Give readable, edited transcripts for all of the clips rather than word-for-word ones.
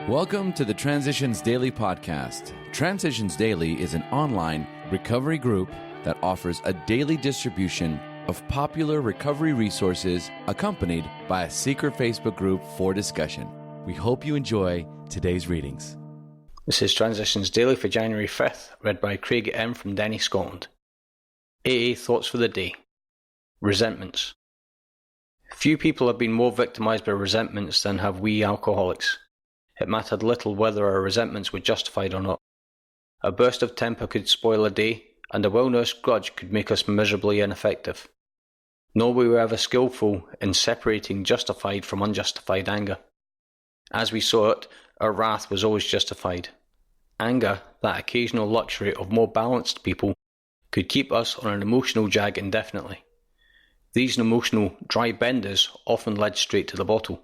Welcome to the Transitions Daily podcast. Transitions Daily is an online recovery group that offers a daily distribution of popular recovery resources accompanied by a secret Facebook group for discussion. We hope you enjoy today's readings. This is Transitions Daily for January 5th, read by Craig M. from Denny, Scotland. AA Thoughts for the Day. Resentments. Few people have been more victimised by resentments than have we alcoholics. It mattered little whether our resentments were justified or not. A burst of temper could spoil a day, and a well-nursed grudge could make us miserably ineffective. Nor were we ever skillful in separating justified from unjustified anger. As we saw it, our wrath was always justified. Anger, that occasional luxury of more balanced people, could keep us on an emotional jag indefinitely. These emotional dry benders often led straight to the bottle.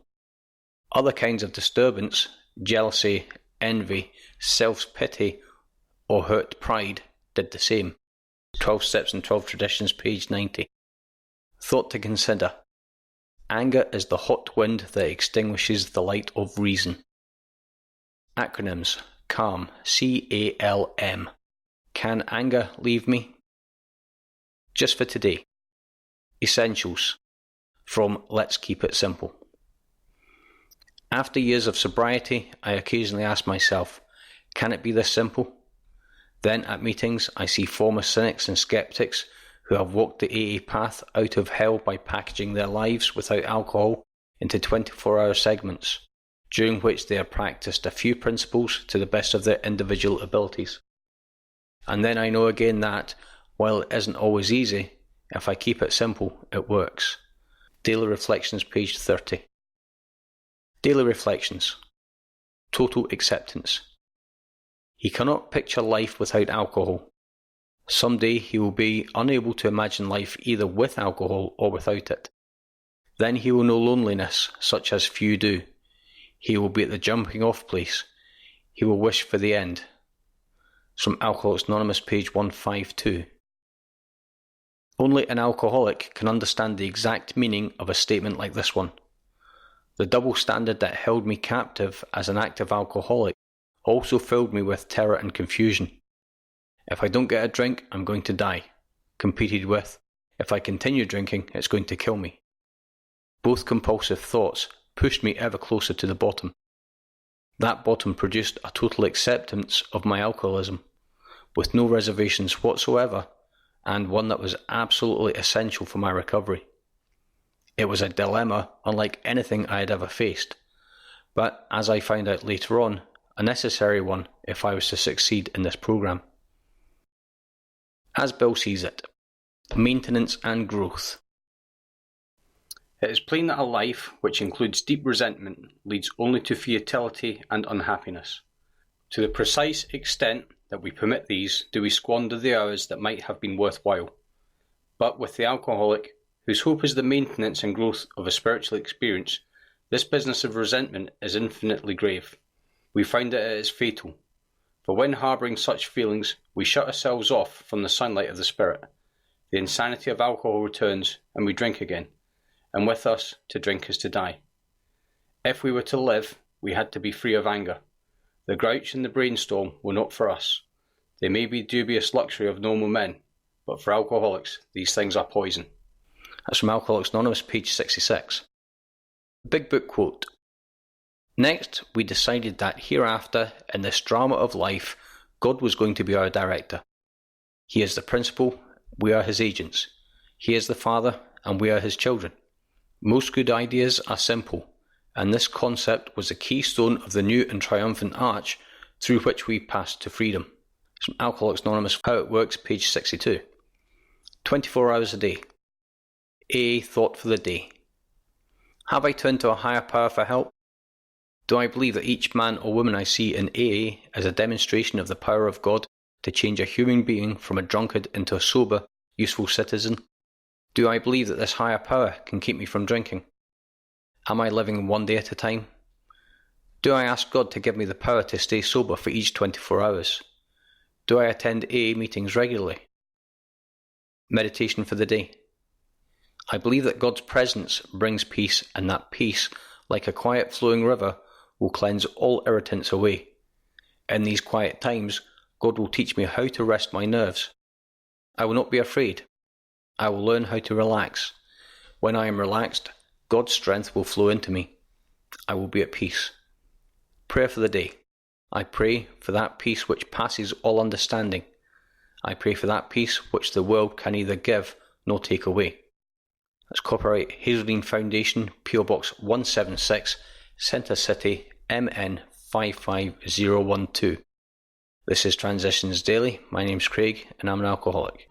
Other kinds of disturbance, jealousy, envy, self-pity, or hurt pride, did the same. 12 Steps and 12 Traditions, page 90. Thought to consider. Anger is the hot wind that extinguishes the light of reason. Acronyms. CALM. C-A-L-M. Can anger leave me? Just for today. Essentials. From Let's Keep It Simple. After years of sobriety, I occasionally ask myself, can it be this simple? Then at meetings, I see former cynics and skeptics who have walked the AA path out of hell by packaging their lives without alcohol into 24-hour segments, during which they have practiced a few principles to the best of their individual abilities. And then I know again that, while it isn't always easy, if I keep it simple, it works. Daily Reflections, page 30. Daily Reflections. Total acceptance. He cannot picture life without alcohol. Someday he will be unable to imagine life either with alcohol or without it. Then he will know loneliness, such as few do. He will be at the jumping off place. He will wish for the end. It's from Alcoholics Anonymous, page 152. Only an alcoholic can understand the exact meaning of a statement like this one. The double standard that held me captive as an active alcoholic also filled me with terror and confusion. If I don't get a drink, I'm going to die, competed with, if I continue drinking, it's going to kill me. Both compulsive thoughts pushed me ever closer to the bottom. That bottom produced a total acceptance of my alcoholism, with no reservations whatsoever, and one that was absolutely essential for my recovery. It was a dilemma unlike anything I had ever faced, but as I found out later on, a necessary one if I was to succeed in this program. As Bill sees it, maintenance and growth. It is plain that a life which includes deep resentment leads only to futility and unhappiness. To the precise extent that we permit these, do we squander the hours that might have been worthwhile. But with the alcoholic, whose hope is the maintenance and growth of a spiritual experience, this business of resentment is infinitely grave. We find that it is fatal, for when harbouring such feelings, we shut ourselves off from the sunlight of the spirit. The insanity of alcohol returns, and we drink again, and with us, to drink is to die. If we were to live, we had to be free of anger. The grouch and the brainstorm were not for us. They may be dubious luxury of normal men, but for alcoholics, these things are poison. That's from Alcoholics Anonymous, page 66. Big Book quote. Next, we decided that hereafter, in this drama of life, God was going to be our director. He is the principal, we are his agents. He is the father, and we are his children. Most good ideas are simple, and this concept was the keystone of the new and triumphant arch through which we passed to freedom. It's from Alcoholics Anonymous, How It Works, page 62. 24 hours a day. AA Thought for the Day. Have I turned to a higher power for help? Do I believe that each man or woman I see in AA is a demonstration of the power of God to change a human being from a drunkard into a sober, useful citizen? Do I believe that this higher power can keep me from drinking? Am I living one day at a time? Do I ask God to give me the power to stay sober for each 24 hours? Do I attend AA meetings regularly? Meditation for the day. I believe that God's presence brings peace, and that peace, like a quiet flowing river, will cleanse all irritants away. In these quiet times, God will teach me how to rest my nerves. I will not be afraid. I will learn how to relax. When I am relaxed, God's strength will flow into me. I will be at peace. Prayer for the day. I pray for that peace which passes all understanding. I pray for that peace which the world can neither give nor take away. That's copyright Hazeldean Foundation, PO Box 176, Centre City, MN 55012. This is Transitions Daily. My name's Craig and I'm an alcoholic.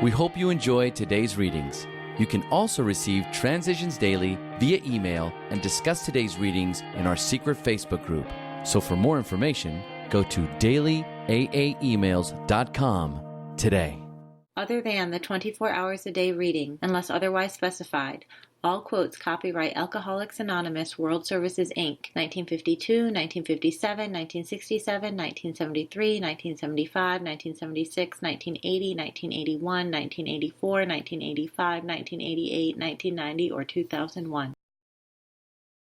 We hope you enjoyed today's readings. You can also receive Transitions Daily via email and discuss today's readings in our secret Facebook group. So for more information, go to dailyaaemails.com today. Other than the 24 hours a day reading, unless otherwise specified, all quotes copyright Alcoholics Anonymous World Services, Inc., 1952, 1957, 1967, 1973, 1975, 1976, 1980, 1981, 1984, 1985, 1988, 1990, or 2001.